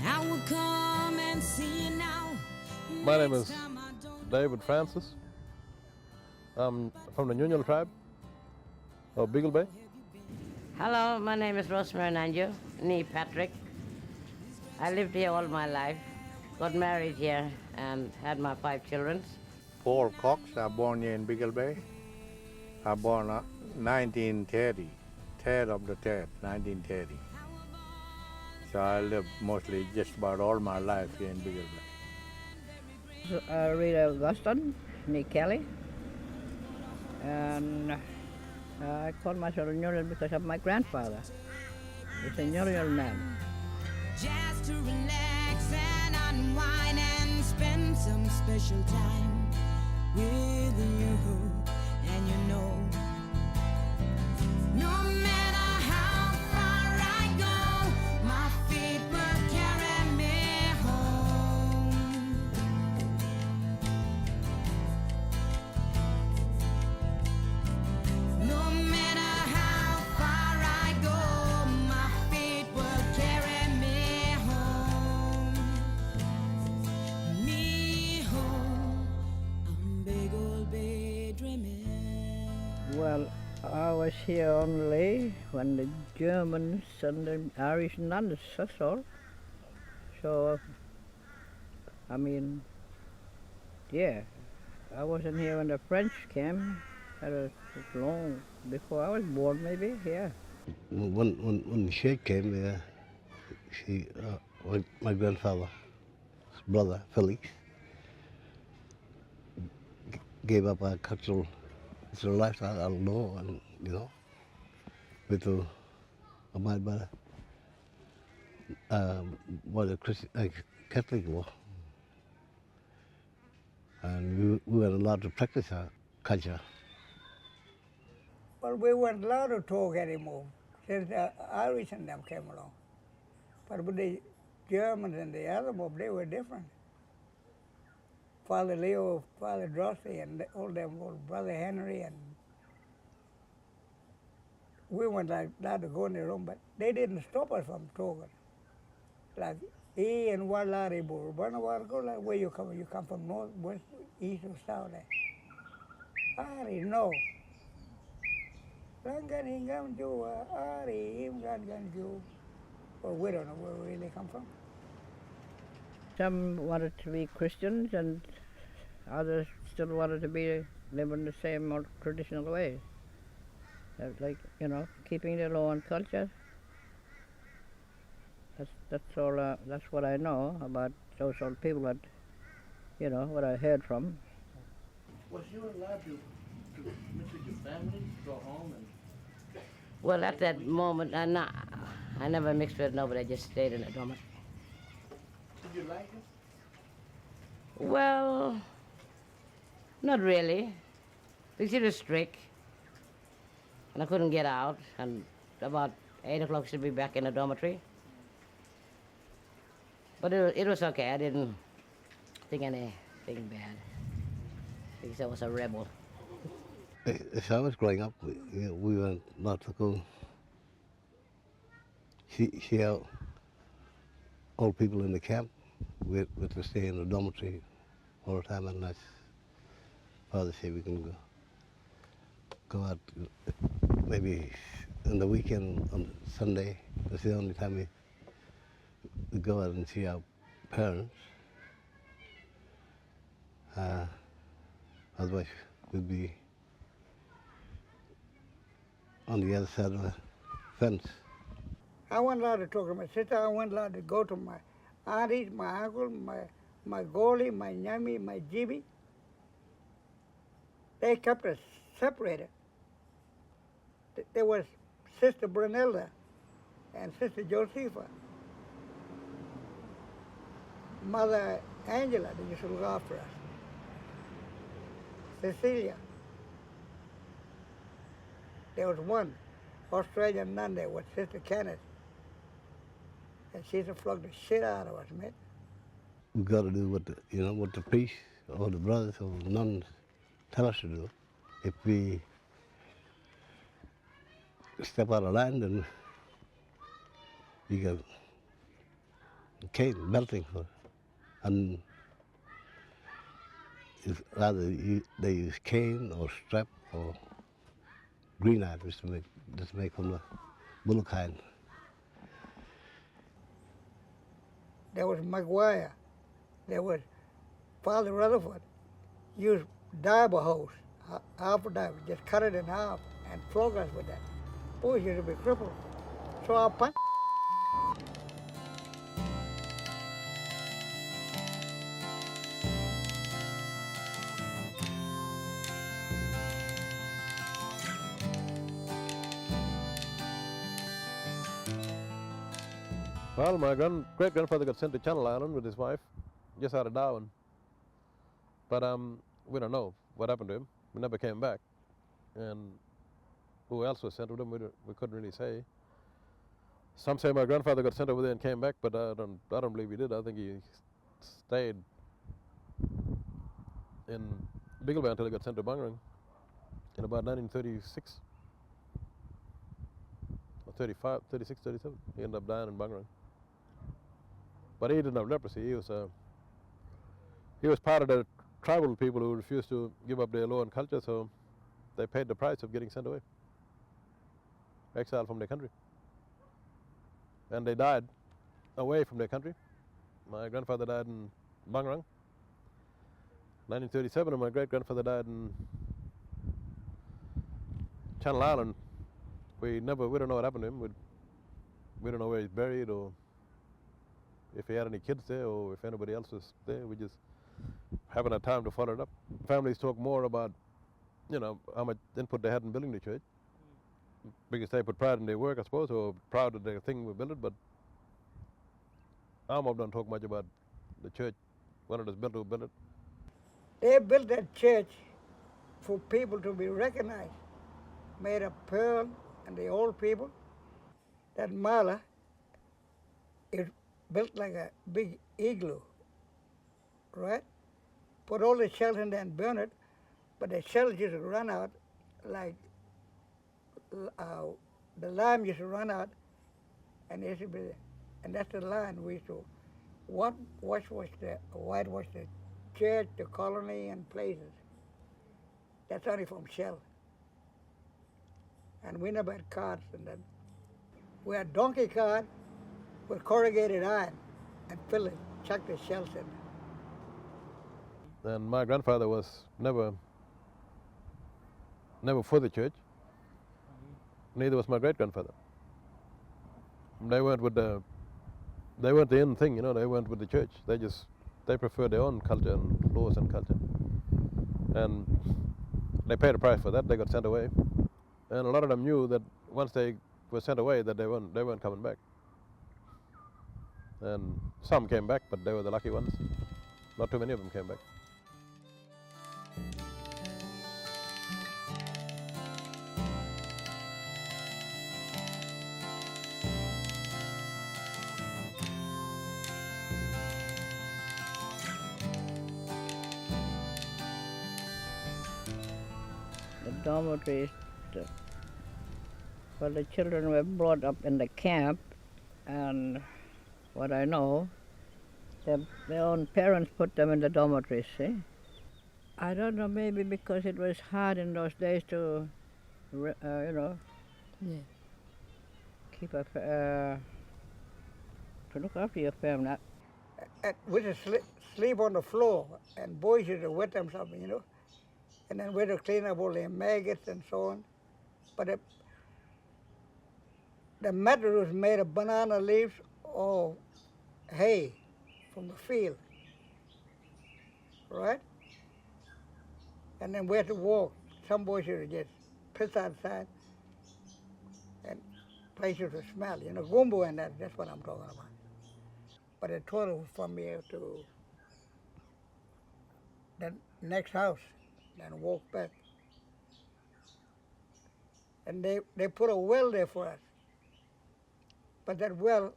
I will come and see you now. My name is David Francis. I'm from the Union tribe of Beagle Bay. Hello, my name is Rosemary Nanjo, nee Patrick. I lived here all my life, got married here, and had my 5 children. Paul Cox, I born here in Beagle Bay. I born 1930, 3rd of the 3rd, 1930. So I lived mostly just about all my life here in Beagle Bay. Henry Augustine, nee Kelly. And I call myself a Nuriel because of my grandfather. He's a Nuriel man. Just to relax and unwind and spend some special time with you. And you know, no matter how far I go, my feet will carry me home. No matter how far I go, my feet will carry me home. Me home, I'm big old bay dreaming. Well, I was here only when the Germans and the Irish nuns, that's all. So, I mean, yeah, I wasn't here when the French came. That was long before I was born, maybe, yeah. When the Sheikh came, my grandfather's brother, Felix, gave up our cultural lifestyle, I don't know, and, you know, with the abide by what the Christian, Catholic law. And we weren't allowed to practice our culture. Well, we weren't allowed to talk anymore since the Irish and them came along. But with the Germans and the other mob, they were different. Father Leo, Father Drosy, and all them, Brother Henry, and we weren't allowed to go in the room, but they didn't stop us from talking. Like, he and Walari Bur, like, where you come? You come from north, west, east, or south? Ari, no. Well, we don't know where they come from. Some wanted to be Christians and others still wanted to be living the same old traditional ways. Like, you know, keeping the law and culture. That's all. That's what I know about those old people that, you know, what I heard from. Was you allowed to mix with your family, go home and? Well, at that moment, I never mixed with nobody, I just stayed in the dormitory. Did you like it? Well, not really, because it was strict, and I couldn't get out, and about 8 o'clock should be back in the dormitory. But it was okay, I didn't think anything bad, because I was a rebel. As I was growing up, we were not to go see how old people in the camp. We had to stay in the dormitory all the time, and that's Father said we can go out maybe on the weekend on Sunday. That's the only time we go out and see our parents. Otherwise, we'd be on the other side of the fence. I wasn't allowed to talk to my sister. I wasn't allowed to go to my aunties, my uncle, my Goli, my Nyami, my Jibi. They kept us separated. There was Sister Brunelda and Sister Josepha. Mother Angela, that used to look after us. Cecilia. There was one Australian nun there with Sister Kenneth. And she used to flog the shit out of us, man. We got to do what the priests or the brothers or the nuns tell us to do. If we step out of line, then we get cane melting. And it's rather they use cane or strap or green iron just to make from the bullock hide. There was McGuire. There was Father Rutherford. Used diver hose, half a diver, just cut it in half and flog us with that. Boys used to be crippled. So I punch. Well, my great-grandfather got sent to Channel Island with his wife, just out of Darwin. But we don't know what happened to him. He never came back. And who else was sent with him, we couldn't really say. Some say my grandfather got sent over there and came back, but I don't believe he did. I think he stayed in Beagle Bay until he got sent to Bungarang in about 1936 or 35, 36, 37. He ended up dying in Bungarang. But he didn't have leprosy. He was part of the tribal people who refused to give up their law and culture, so they paid the price of getting sent away, exiled from their country. And they died away from their country. My grandfather died in Bungarang, 1937, and my great-grandfather died in Channel Island. We don't know what happened to him. We don't know where he's buried or if he had any kids there or if anybody else was there. We just haven't had time to follow it up. Families talk more about, how much input they had in building the church, because they put pride in their work, I suppose, or proud of their thing we built it. But our mob don't talk much about the church, when it was built, who built it. They built that church for people to be recognized, made of pearl and the old people. That mala is built like a big igloo, right? Put all the shells in there and burn it, but the shells just run out like the lime used to run out, and it used to be, and that's the line we used to whitewash the church, the colony, and places. That's only from shell. And we never had carts, and then we had donkey cart with corrugated iron and fill it, chuck the shells in. And my grandfather was never for the church. Neither was my great-grandfather. They weren't the in thing, they weren't with the church. They preferred their own culture and laws and culture. And they paid a price for that. They got sent away. And a lot of them knew that once they were sent away that they weren't coming back. And some came back, but they were the lucky ones. Not too many of them came back. The dormitories where the children were brought up in the camp, and what I know, their own parents put them in the dormitories, see? I don't know, maybe because it was hard in those days to, keep to look after your family. And we just sleep on the floor, and boys used to wet themselves, and then we had to clean up all the maggots and so on. But the mattress was made of banana leaves or hay from the field, right? And then we had to walk. Some boys used to just piss outside, and places would smell, gumbo and that's what I'm talking about. But it taught us from here to the next house and walk back. And they put a well there for us. But that well,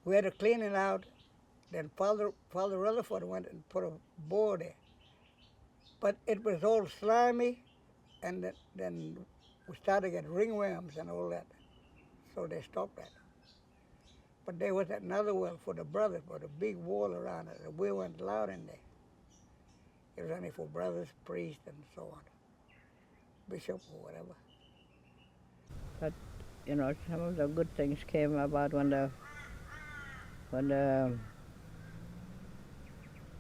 we had to clean it out. Then Father Rutherford went and put a board there. But it was all slimy, and then we started to get ringworms and all that. So they stopped that. But there was another well for the brothers, but a big wall around it. We weren't allowed in there. It was only for brothers, priests, and so on, bishop or whatever. But you know, some of the good things came about when the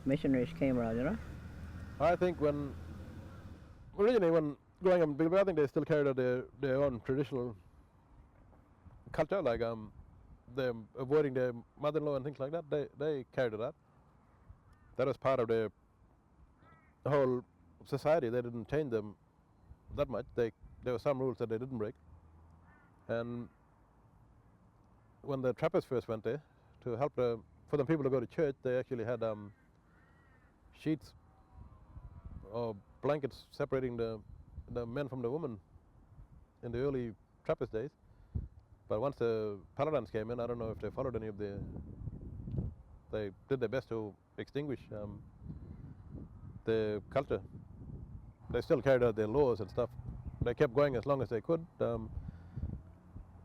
missionaries came around. You know. I think originally when growing up in Bill Bay, I think they still carried out their own traditional culture, like them avoiding their mother-in-law and things like that. They carried it out. That was part of their whole society. They didn't change them that much. There were some rules that they didn't break. And when the trappers first went there to help for the people to go to church, they actually had sheets or blankets separating the men from the women in the early trappers days. But once the Paladins came in, I don't know if they followed any of they did their best to extinguish the culture. They still carried out their laws and stuff. They kept going as long as they could.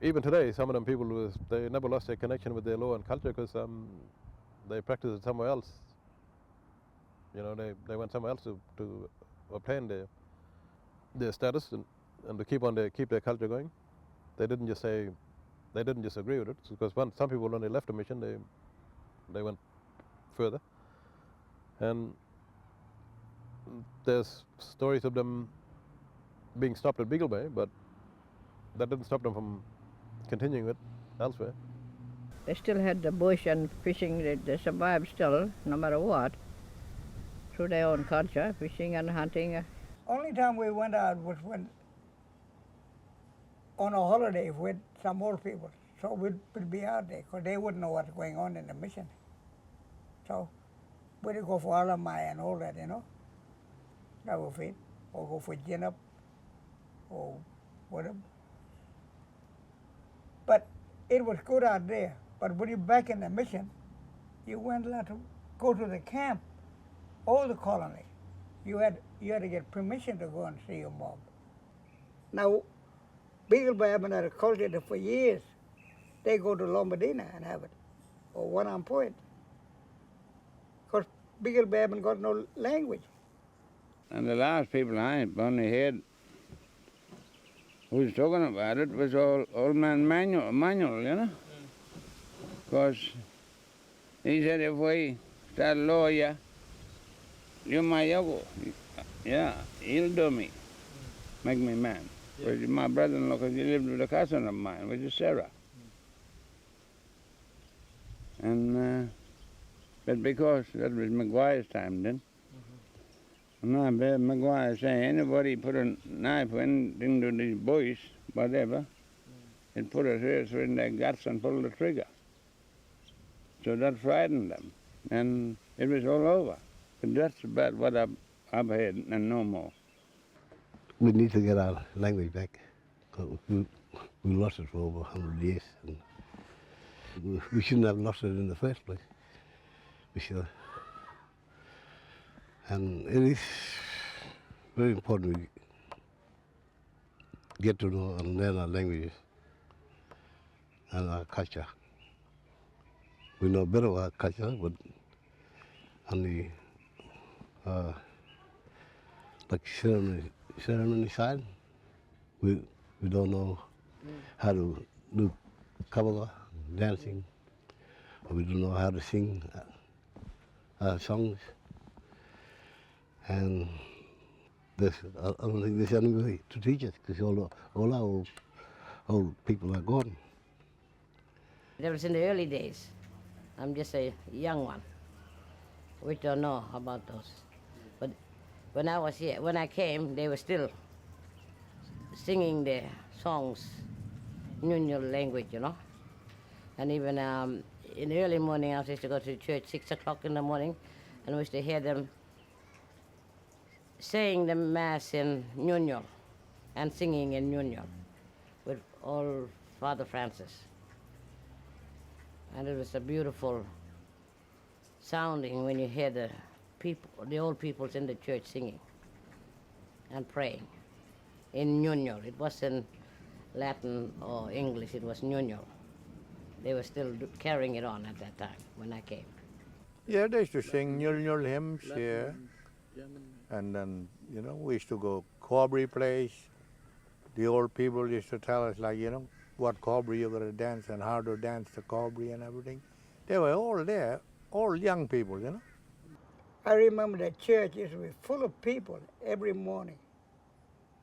Even today, some of them people, they never lost their connection with their law and culture because they practiced it somewhere else. You know, they went somewhere else to obtain their status and to keep their culture going. They didn't just agree with it, because some people, when they left the mission, they went further. And there's stories of them being stopped at Beagle Bay, but that didn't stop them from continuing it elsewhere. They still had the bush and fishing. They survived still, no matter what, through their own culture, fishing and hunting. Only time we went out was when on a holiday with some old people. So we'd be out there because they wouldn't know what's going on in the mission. So we'd go for Alamai and all that, you know. That was it. Or go for Jinup or whatever. But it was good out there. But when you're back in the mission, you weren't allowed to go to the camp or the colony. You had to get permission to go and see your mom. Now, Beagle Bay have been at a culture there for years. They go to Lombardina and have it, or One Arm Point. Because Beagle Bay haven't got no language. And the last people I only heard who was talking about it was old man Manuel, you know? Because he said, if we start lawyer, you're my yogo. Yeah, he'll do me, make me man. Because my brother-in-law, because he lived with a cousin of mine, which is Sarah. And, but because that was McGuire's time then, now McGuire saying, anybody put a knife into these boys, whatever, and put a razor in their guts and pull the trigger. So that frightened them, and it was all over. And that's about what I've heard, and no more. We need to get our language back. We lost it for over 100 years. And we shouldn't have lost it in the first place. We should. And it is very important we get to know and learn our languages and our culture. We know better our culture, but on the like ceremony side, we don't know how to do kabbalah, dancing, or we don't know how to sing songs. And I don't think there's anybody to teach us, because all our old people are gone. That was in the early days. I'm just a young one. We don't know about those. But when I was here, when I came, they were still singing their songs, Nunyal language, you know. And even in the early morning, I used to go to church 6 o'clock in the morning, and we used to hear them saying the mass in Nunyal and singing in Nunyal with old Father Francis. And it was a beautiful sounding when you hear the old peoples in the church singing and praying in Nunyal. It wasn't Latin or English, it was Nunyal. They were still carrying it on at that time when I came. Yeah, they used to sing Nyul hymns here. And then, we used to go Cobry place. The old people used to tell us, like, what Cobry you're going to dance and how to dance the Cobry and everything. They were all there, all young people, I remember the church used to be full of people every morning.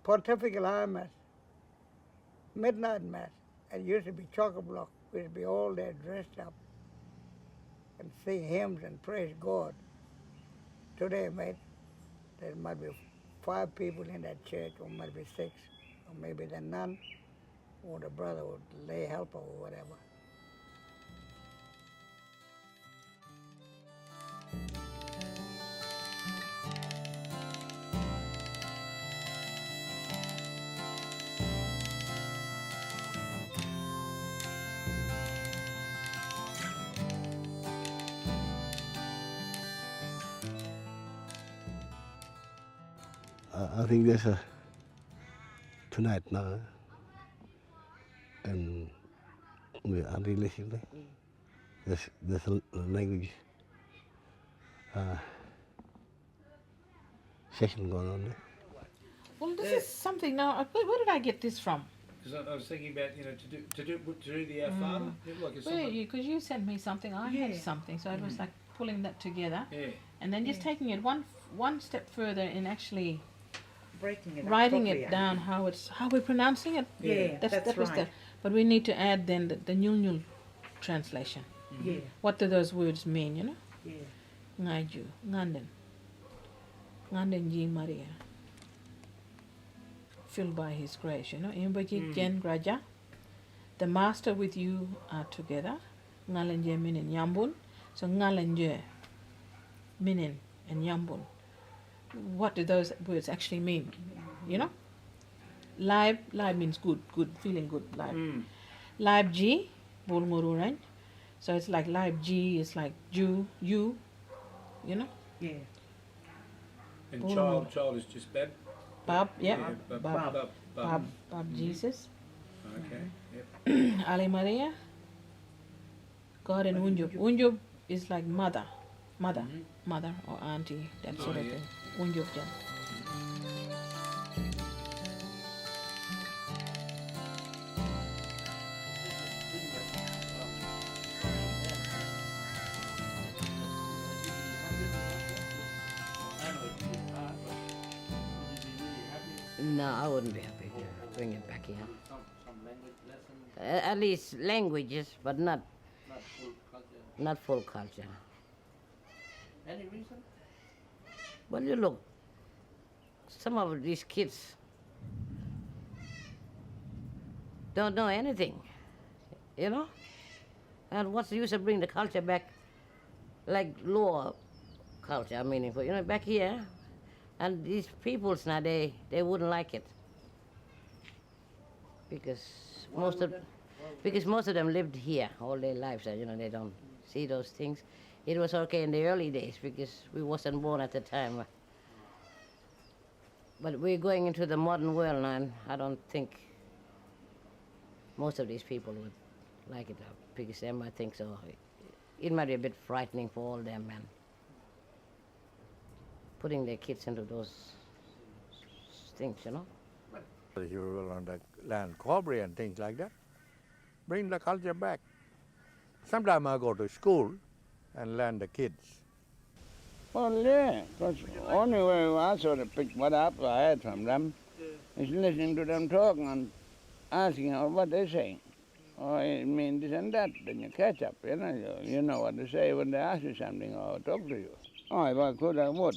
Pontifical High Mass, midnight Mass. It used to be chock-a-block. We used to be all there dressed up and sing hymns and praise God. Today, mate, there might be 5 people in that church, or might be 6, or maybe the nun, or the brother or lay helper or whatever. I think there's a tonight now, and we are relatively there's a language session going on there. Well, this is something now. Where did I get this from? Because I was thinking about, to do the Our Father. Like it's Where something- you? Because you sent me something. I had something, so it was like pulling that together, Yeah. and then just taking it one step further and actually Breaking it up writing properly, it down how we're pronouncing it. Yeah, that's was right. But we need to add then the Nyul translation. Yeah, What do those words mean? yeah. Ngaju, Nganden Ji Maria. Filled by His grace, Imbaji Jen Graja. The Master with you are together. Ngalenje minin Yambun. So Ngalenje minin and Yambun. What do those words actually mean? Live means good, feeling good, live. Live G, Bulmururang. So it's like live G is like Jew, you, Yeah. And Oh. child is just Bab. Bab, yeah, Bab. Bab Jesus. Okay. Yep. Ali Maria, God and Unjub. Unjub is like mother or auntie, that sort of thing. Unjub Jan. No, I wouldn't be happy to bring it back here. At least languages, but not full culture. Any reason? Well, you look, some of these kids don't know anything, And what's the use of bringing the culture back, like lower culture, back here? And these peoples now, they wouldn't like it. Because most of them lived here all their lives, and they don't see those things. It was okay in the early days because we wasn't born at the time. But we're going into the modern world now, and I don't think most of these people would like it because they might think so. It might be a bit frightening for all them, and putting their kids into those things, You will on the land Cobry and things like that. Bring the culture back. Sometimes I go to school and learn the kids. Well, yeah, because only way I sort of picked what up I had from them is listening to them talking and asking what they're saying. Oh, it means this and that, then you catch up, you know what to say when they ask you something or talk to you. Oh, if I could, I would,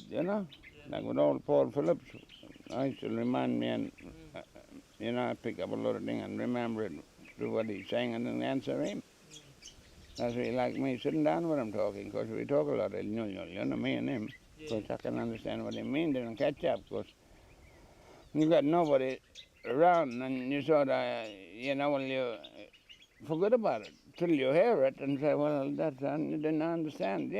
like with old Paul Phillips, I used to remind me and, I pick up a lot of things and remember it to what he's saying and then answer him. That's why he like me sitting down with him talking, because we talk a lot of me and him, because I can understand what he means and catch up, because you got nobody around and you sort of, you forget about it till you hear it and say, well, that's, you didn't understand,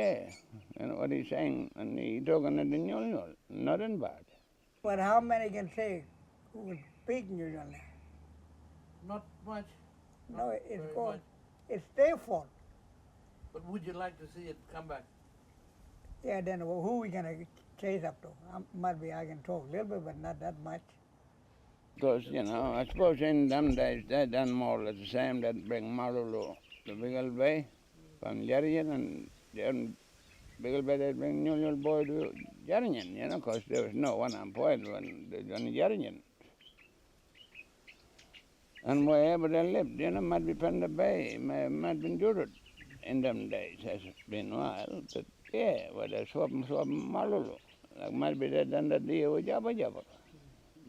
what he's saying, and he's talking in the nothing bad. But how many can say who can speak New Zealand? Not much. No, it's called It's their fault. But would you like to see it come back? Yeah, then who we gonna chase up to? Maybe I can talk a little bit, but not that much. Because, you know, I suppose in them days they done more or less the same. They'd bring Marulu to Biggle Bay from Jerian, and then Biggle Bay they'd bring New Boy to Jerian, you know, because there was no one on point when they were on Jerian. And wherever they lived, you know, might be Pender Bay, might be Judith in them days. It's been a while, but yeah, where they swap Marulu. Like might be they done the deal with Jabba Jabba.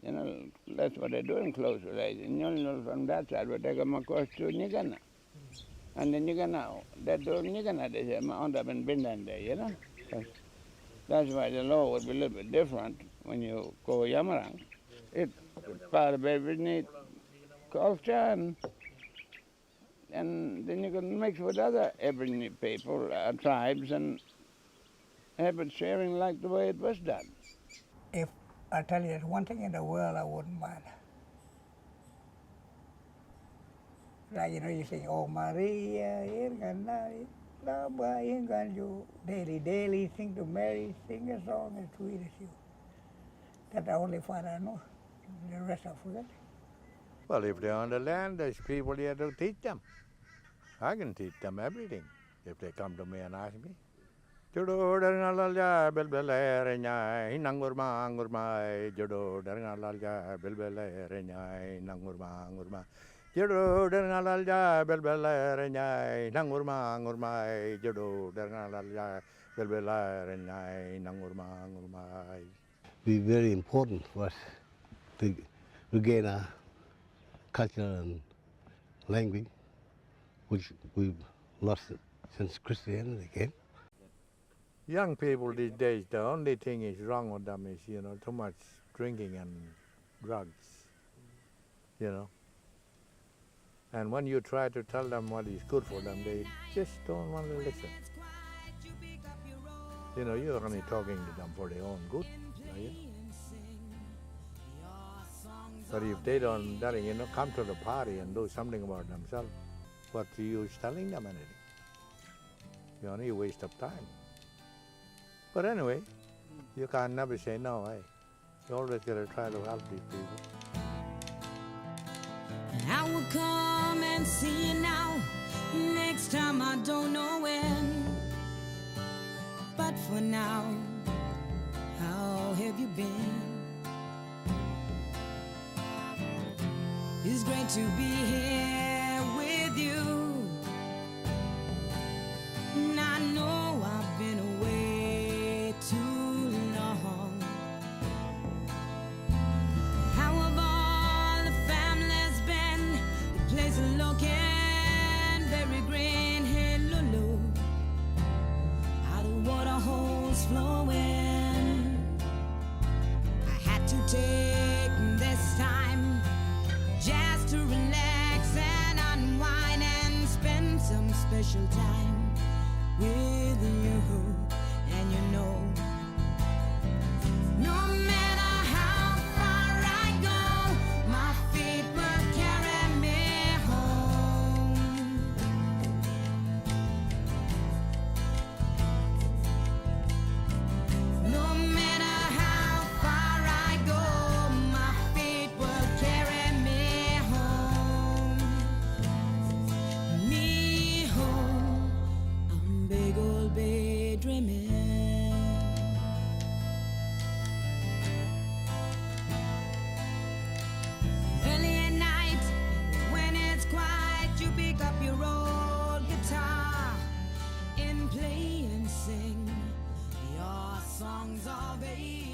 You know, that's what they're doing close relations. You know, from that side, we take them across to Nigana. And then Nigana, that door Nigana, they say, I haven't been down there, you know. That's why the law would be a little bit different when you go Yamarang. It's part of every culture, and then you can mix with other Aboriginal people, tribes, and have it sharing like the way it was done. If I tell you, there's one thing in the world I wouldn't mind. Like, you know, you say, oh, Maria, you daily sing to Mary, sing a song as sweet as you. That's the only part I know. The rest I forget. Well, if they're on the land, there's people here to teach them. I can teach them everything if they come to me and ask me. Judo daringalalja belbele renyai nangurma angurma judo daringalalja belbele renyai nangurma angurma judo daringalalja belbele renyai nangurma angurma judo daringalalja belbele renyai nangurma angurma. Be very important for us to regain our culture and language, which we've lost since Christianity came. Young people these days, the only thing is wrong with them is, you know, too much drinking and drugs, you know. And when you try to tell them what is good for them, they just don't want to listen. You know, you're only talking to them for their own good, are you? But if they don't, you know, come to the party and do something about themselves, what's the use telling them anything? You only waste of time. But anyway, you can never say no, eh? You always got to try to help these people. I will come and see you now. Next time I don't know when. But for now, how have you been? It's great to be here with you. And I know I've been away too long. How have all the families been? The place is looking very green. Hey, Lulu, how the water holes flowing. I had to take this time just to relax and unwind and spend some special time with you. And you know, no matter how far I go, my feet will carry me home. No matter how far I go, my feet will carry me home. Me home, I'm big old bay dreaming. Early at night, when it's quiet, you pick up your old guitar and play and sing your songs of age.